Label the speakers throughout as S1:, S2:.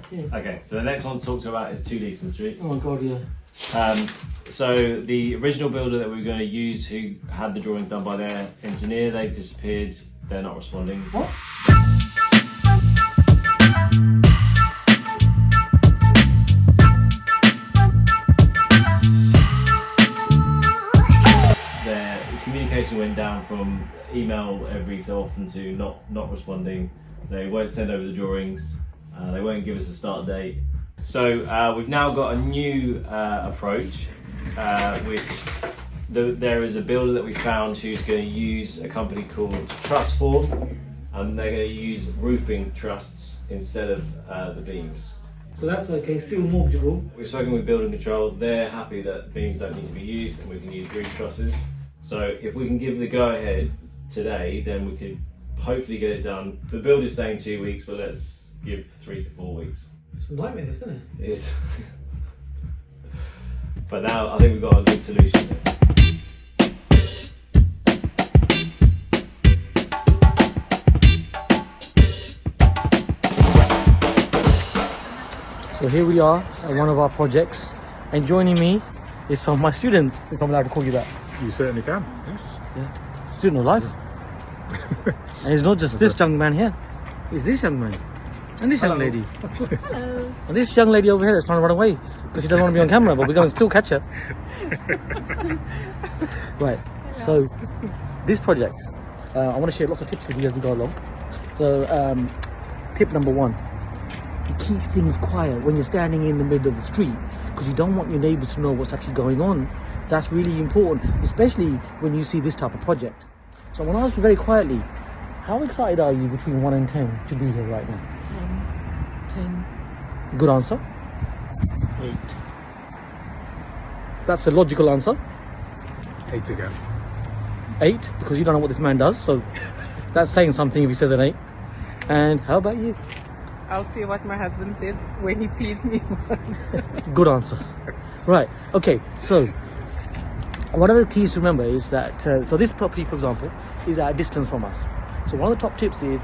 S1: Yeah.
S2: Okay, so the next one to talk to about is 2 Leeson Street.
S1: Oh my god, yeah.
S2: So the original builder that we were going to use, who had the drawings done by their engineer, they've disappeared. They're not responding.
S1: What?
S2: Their communication went down from email every so often to not responding. They won't send over the drawings. They won't give us a start date. So we've now got a new approach, which there is a builder that we found who's going to use a company called Trustform, and they're going to use roofing trusts instead of the beams.
S1: So that's okay, still mortgageable.
S2: We've spoken with building control. They're happy that beams don't need to be used and we can use roof trusses. So if we can give the go ahead today, then we could hopefully get it done. The build is saying 2 weeks, but let's give 3 to 4 weeks.
S1: It's a nightmare, this, isn't it?
S2: It is. But now I think we've got a good solution there.
S1: So here we are at one of our projects, and joining me is some of my students, if I'm allowed to call you that.
S3: You certainly can, yes.
S1: Yeah. Student of life. And it's not just this young man here, it's this young man. And this young lady.
S4: Hello.
S1: And this young lady over here that's trying to run away because she doesn't want to be on camera, but we're going to still catch her. Right, so this project, I want to share lots of tips with you as we go along. So tip number 1, you keep things quiet when you're standing in the middle of the street, because you don't want your neighbours to know what's actually going on. That's really important, especially when you see this type of project. So I want to ask you very quietly, how excited are you between 1 and 10 to be here right now?
S4: 10.
S1: Good answer.
S4: 8.
S1: That's a logical answer.
S3: 8 again.
S1: 8, because you don't know what this man does, so that's saying something if he says an 8. And how about you?
S4: I'll see what my husband says when he feeds me first.
S1: Good answer. Right, okay, so one of the keys to remember is that, so this property, for example, is at a distance from us. So one of the top tips is,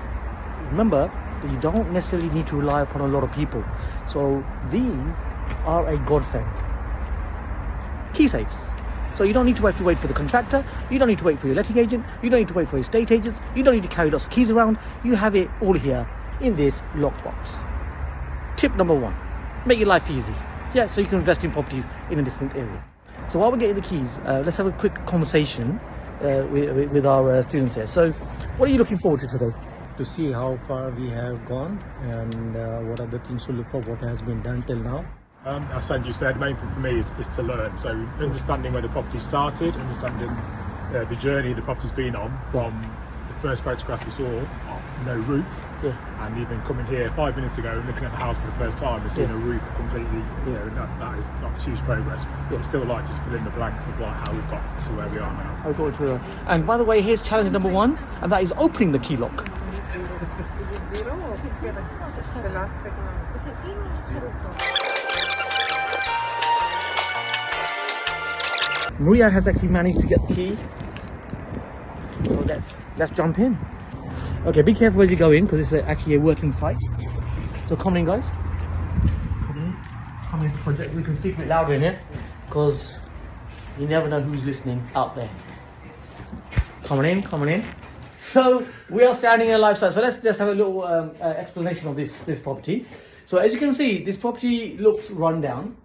S1: remember that you don't necessarily need to rely upon a lot of people. So these are a godsend. Key safes. So you don't need to have to wait for the contractor, you don't need to wait for your letting agent, you don't need to wait for your estate agents, you don't need to carry lots of keys around. You have it all here in this lockbox. Tip number 1, make your life easy. Yeah, so you can invest in properties in a distant area. So while we're getting the keys, let's have a quick conversation with our students here. So what are you looking forward to today?
S5: To see how far we have gone and what are the things to look for, what has been done till now.
S3: As Sanju said, the main thing for me is to learn. So understanding where the property started, understanding the journey the property's been on from the first photographs we saw, no roof, and even coming here 5 minutes ago and looking at the house for the first time and seeing a roof completely, you know, that is not huge progress. But it's still like just fill in the blanks of like how we've got to where we are now.
S1: I'll go to and by the way, here's challenge number 1, and that is opening the key lock.
S4: Is it 0 or 7? The last second one. Is it 0 or 7?
S1: Maria has actually managed to get the key. So let's jump in. Okay, be careful as you go in, because it's actually a working site. So come in, guys. Come in to the project. We can speak a bit louder in here, because you never know who's listening out there. Coming in. So we are standing in a life site. So let's have a little explanation of this property. So as you can see, this property looks run down.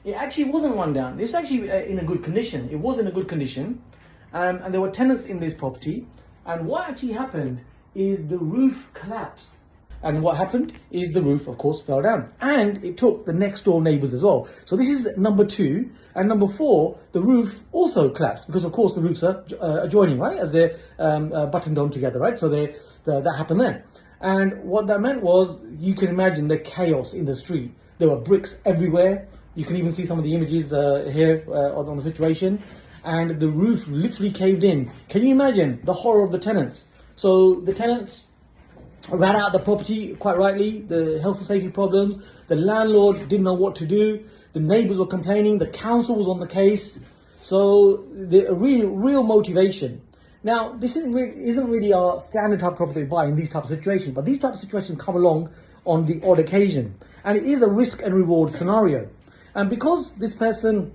S1: It actually wasn't run down. It's actually in a good condition. It was in a good condition, and there were tenants in this property. And what actually happened is the roof collapsed. And what happened is the roof, of course, fell down. And it took the next door neighbours as well. So this is number 2. And number 4, the roof also collapsed. Because, of course, the roofs are adjoining, right? As they're buttoned on together, right? So that happened there. And what that meant was, you can imagine the chaos in the street. There were bricks everywhere. You can even see some of the images here on the situation. And the roof literally caved in. Can you imagine the horror of the tenants? So the tenants ran out of the property, quite rightly, the health and safety problems, the landlord didn't know what to do, the neighbours were complaining, the council was on the case. So the real motivation. Now, this isn't really our standard type of property we buy in these types of situations, but these types of situations come along on the odd occasion. And it is a risk and reward scenario. And because this person,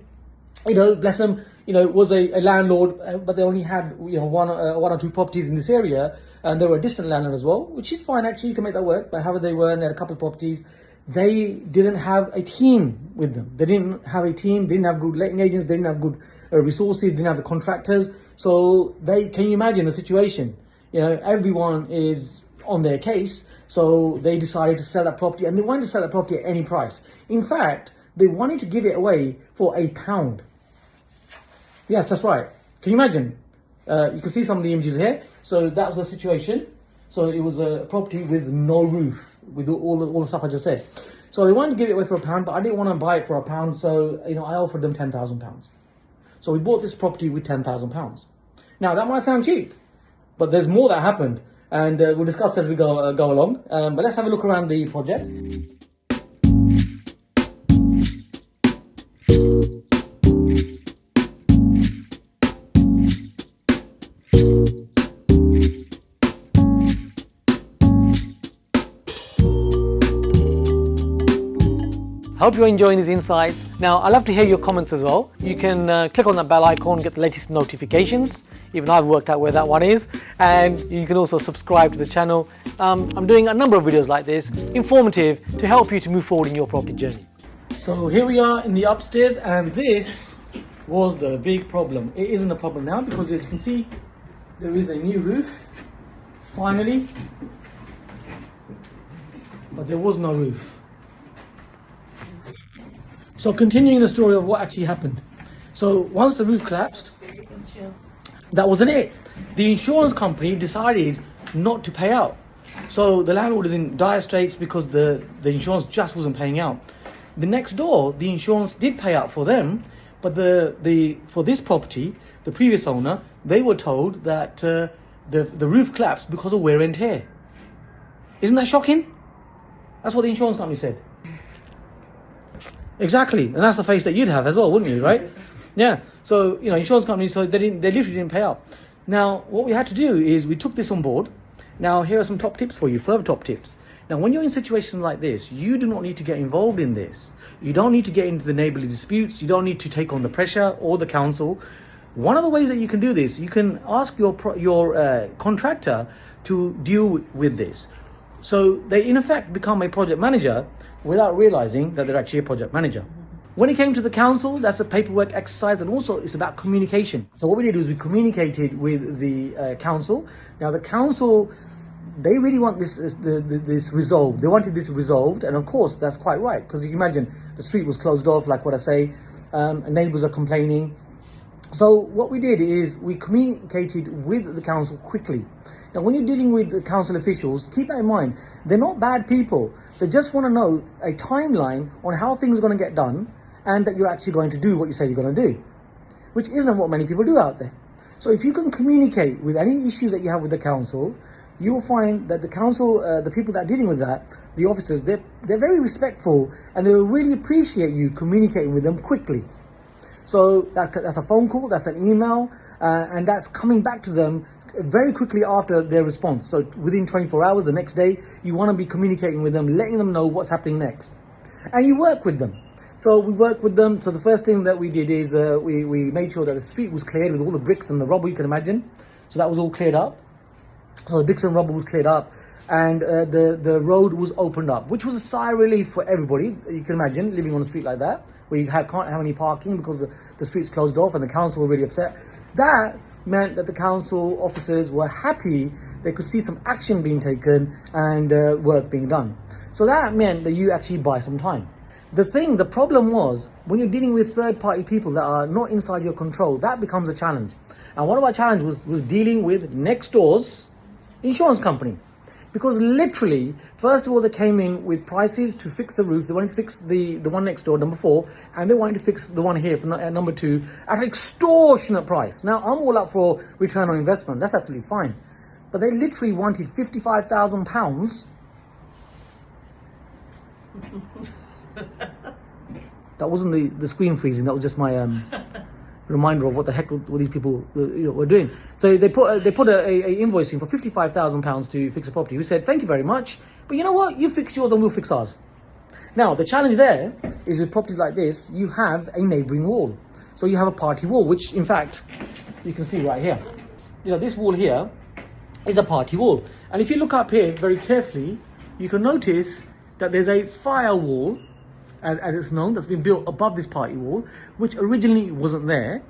S1: you know, bless them, you know, was a landlord, but they only had, you know, one or two properties in this area, and they were a distant landlord as well, which is fine actually, you can make that work, but however they were, and they had a couple of properties, they didn't have a team with them. They didn't have a team, didn't have good letting agents, didn't have good resources, didn't have the contractors. So can you imagine the situation? You know, everyone is on their case, so they decided to sell that property, and they wanted to sell that property at any price. In fact, they wanted to give it away for £1. Yes, that's right. Can you imagine? You can see some of the images here. So that was the situation. So it was a property with no roof, with all the stuff I just said. So they wanted to give it away for £1, but I didn't want to buy it for £1. So, you know, I offered them £10,000. So we bought this property with £10,000. Now that might sound cheap, but there's more that happened, and we'll discuss as we go along. But let's have a look around the project. I hope you're enjoying these insights. Now, I'd love to hear your comments as well. You can click on that bell icon, get the latest notifications. Even I've worked out where that one is. And you can also subscribe to the channel. I'm doing a number of videos like this, informative, to help you to move forward in your property journey. So here we are in the upstairs, and this was the big problem. It isn't a problem now because, as you can see, there is a new roof, finally. But there was no roof. So continuing the story of what actually happened. So once the roof collapsed, that wasn't it. The insurance company decided not to pay out. So the landlord is in dire straits because the insurance just wasn't paying out. The next door, the insurance did pay out for them, but for this property, the previous owner, they were told that the roof collapsed because of wear and tear. Isn't that shocking? That's what the insurance company said. Exactly, and that's the face that you'd have as well, wouldn't you, right? Yeah, so, you know, insurance companies, so they literally didn't pay out. Now, what we had to do is we took this on board. Now, here are some top tips for you, further top tips. Now, when you're in situations like this, you do not need to get involved in this. You don't need to get into the neighbourly disputes. You don't need to take on the pressure or the council. One of the ways that you can do this, you can ask your contractor to deal with this. So they, in effect, become a project manager without realizing that they're actually a project manager. When it came to the council, that's a paperwork exercise, and also it's about communication. So what we did was we communicated with the council. Now the council, they really want this resolved. They wanted this resolved, and of course that's quite right, because you can imagine the street was closed off, like what I say, neighbours are complaining. So what we did is we communicated with the council quickly. Now, when you're dealing with the council officials, keep that in mind. They're not bad people. They just want to know a timeline on how things are going to get done, and that you're actually going to do what you say you're going to do, which isn't what many people do out there. So if you can communicate with any issues that you have with the council, you will find that the council, the people that are dealing with that, the officers, they're very respectful, and they will really appreciate you communicating with them quickly. So that's a phone call, that's an email, and that's coming back to them very quickly after their response. So within 24 hours, the next day, you want to be communicating with them, letting them know what's happening next. And you work with them. So we worked with them. So the first thing that we did is we made sure that the street was cleared with all the bricks and the rubble you can imagine. So that was all cleared up. So the bricks and rubble was cleared up, and the road was opened up, which was a sigh of relief for everybody. You can imagine living on a street like that, where you can't have any parking because the street's closed off, and the council were really upset. That meant that the council officers were happy. They could see some action being taken and work being done. So that meant that you actually buy some time. The problem was, when you're dealing with third-party people that are not inside your control, that becomes a challenge. And one of our challenges was dealing with next door's insurance company. Because literally, first of all, they came in with prices to fix the roof. They wanted to fix the one next door, number 4, and they wanted to fix the one here for number 2 at an extortionate price. Now, I'm all up for return on investment. That's absolutely fine. But they literally wanted £55,000. That wasn't the screen freezing. That was just my reminder of what the heck were these people were doing. So they put a invoice in for £55,000 to fix a property. We said, thank you very much, but you know what? You fix yours and we'll fix ours. Now, the challenge there is with properties like this, you have a neighbouring wall. So you have a party wall, which in fact, you can see right here. You know, this wall here is a party wall. And if you look up here very carefully, you can notice that there's a firewall, as it's known, that's been built above this party wall, which originally wasn't there.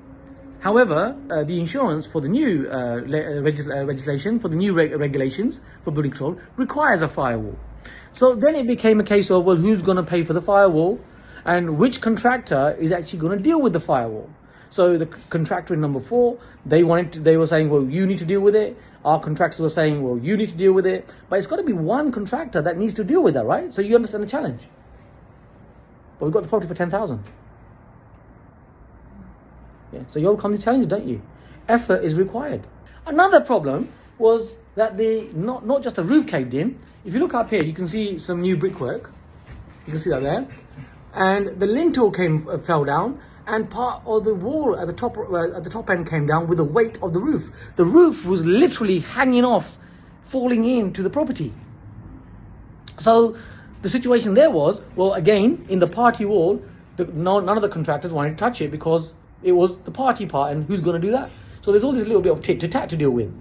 S1: However, the insurance for the new legislation, for the new regulations for building control, requires a firewall. So then it became a case of, well, who's going to pay for the firewall, and which contractor is actually going to deal with the firewall? So the contractor in number 4, they were saying, well, you need to deal with it. Our contractors were saying, well, you need to deal with it. But it's got to be one contractor that needs to deal with that, right? So you understand the challenge. But we've got the property for 10,000. Yeah, so you overcome the challenge, don't you? Effort is required. Another problem was that not just the roof caved in. If you look up here, you can see some new brickwork. You can see that there. And the lintel fell down, and part of the wall at the top end came down with the weight of the roof. The roof was literally hanging off, falling into the property. So the situation there was, well, again, in the party wall, none of the contractors wanted to touch it because it was the party part, and who's going to do that? So there's all this little bit of tit to tat to deal with.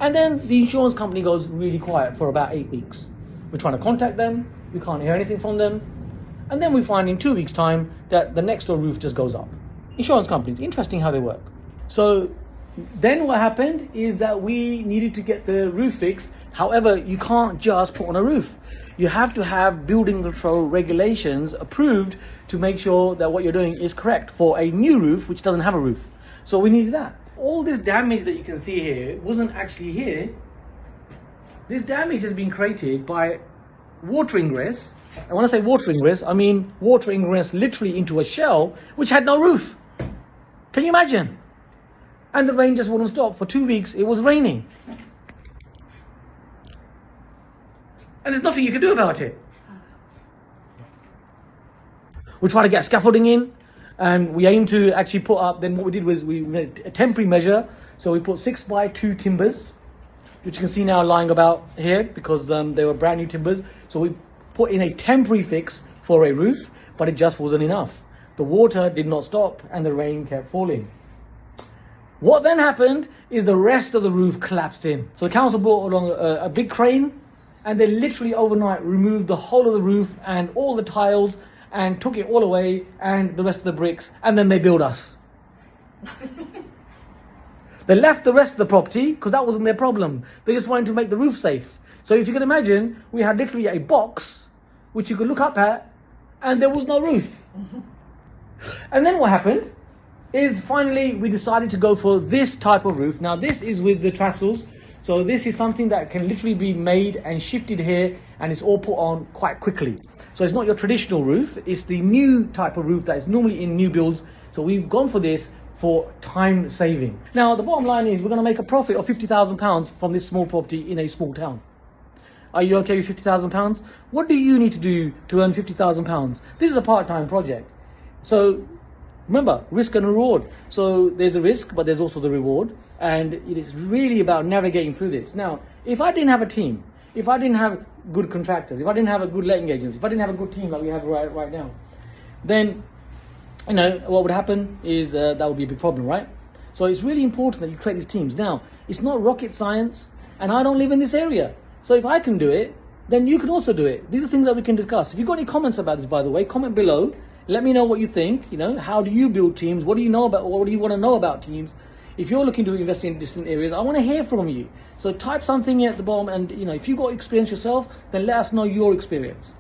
S1: And then the insurance company goes really quiet for about 8 weeks. We're trying to contact them, we can't hear anything from them. And then we find in 2 weeks' time that the next door roof just goes up. Insurance companies, interesting how they work. So then what happened is that we needed to get the roof fixed. However, you can't just put on a roof. You have to have building control regulations approved to make sure that what you're doing is correct for a new roof which doesn't have a roof. So we needed that. All this damage that you can see here wasn't actually here. This damage has been created by water ingress. And when I say water ingress, I mean water ingress literally into a shell which had no roof. Can you imagine? And the rain just wouldn't stop. For 2 weeks it was raining. And there's nothing you can do about it. We tried to get scaffolding in, and we aimed to actually put up, then what we did was we made a temporary measure. So we put 6x2 timbers, which you can see now lying about here because they were brand new timbers. So we put in a temporary fix for a roof, but it just wasn't enough. The water did not stop and the rain kept falling. What then happened is the rest of the roof collapsed in. So the council brought along a big crane, and they literally overnight removed the whole of the roof and all the tiles and took it all away and the rest of the bricks, and then they billed us. They left the rest of the property because that wasn't their problem. They just wanted to make the roof safe. So if you can imagine, we had literally a box which you could look up at, and there was no roof. And then what happened is finally we decided to go for this type of roof. Now this is with the tassels. So this is something that can literally be made and shifted here, and it's all put on quite quickly. So it's not your traditional roof, it's the new type of roof that is normally in new builds. So we've gone for this for time saving. Now the bottom line is we're going to make a profit of £50,000 from this small property in a small town. Are you okay with £50,000? What do you need to do to earn £50,000? This is a part-time project. So remember, risk and reward. So there's a risk, but there's also the reward. And it is really about navigating through this. Now, if I didn't have a team, if I didn't have good contractors, if I didn't have a good letting agents, if I didn't have a good team like we have right now, then, you know, what would happen is that would be a big problem, right? So it's really important that you create these teams. Now, it's not rocket science, and I don't live in this area. So if I can do it, then you can also do it. These are things that we can discuss. If you've got any comments about this, by the way, comment below. Let me know what you think. You know, how do you build teams? What do you know about, what do you want to know about teams? If you're looking to invest in distant areas, I want to hear from you. So type something at the bottom, and you know, if you've got experience yourself, then let us know your experience.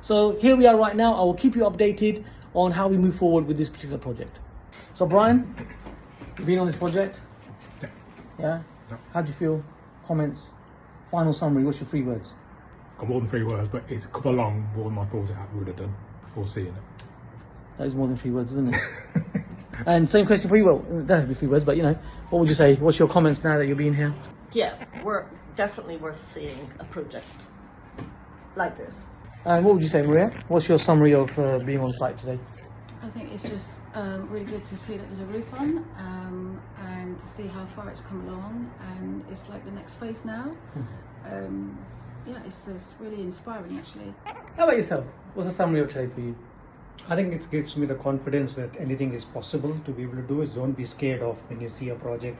S1: So here we are right now. I will keep you updated on how we move forward with this particular project. So Brian, you've been on this project? Yeah? How do you feel? Comments? Final summary, what's your 3 words?
S3: Got more than 3 words, but it's come along more than I thought it would have done before seeing it.
S1: That is more than 3 words, isn't it? And same question for you. Well, it doesn't have to be 3 words, but you know, what would you say? What's your comments now that you're being here?
S6: Yeah, we're definitely worth seeing a project like this.
S1: And what would you say, Maria? What's your summary of being on site today?
S7: I think it's just really good to see that there's a roof on and to see how far it's come along, and it's like the next phase now. yeah, it's really inspiring actually.
S1: How about yourself? What's the summary of today for you?
S5: I think it gives me the confidence that anything is possible to be able to do. Is don't be scared of when you see a project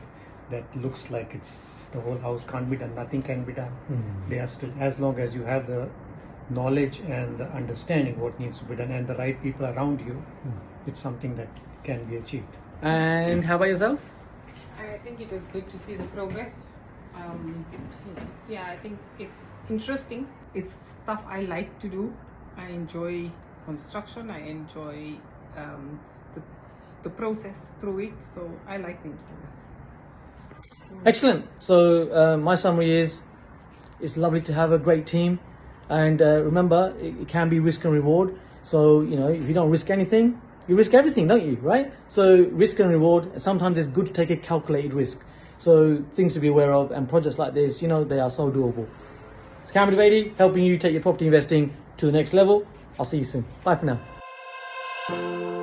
S5: that looks like it's the whole house can't be done, nothing can be done. They are still, as long as you have the knowledge and the understanding what needs to be done and the right people around you, it's something that can be achieved.
S1: And how about yourself?
S4: I think it was good to see the progress. Yeah, I think it's interesting. It's stuff I like to do. I enjoy construction. I enjoy the process through it. So I like the progress.
S1: Excellent. So my summary is, it's lovely to have a great team, and remember, it can be risk and reward. So if you don't risk anything, you risk everything, don't you? Right? So risk and reward. Sometimes it's good to take a calculated risk. So things to be aware of, and projects like this, they are so doable. It's Cameron Devady helping you take your property investing to the next level. I'll see you soon. Bye for now.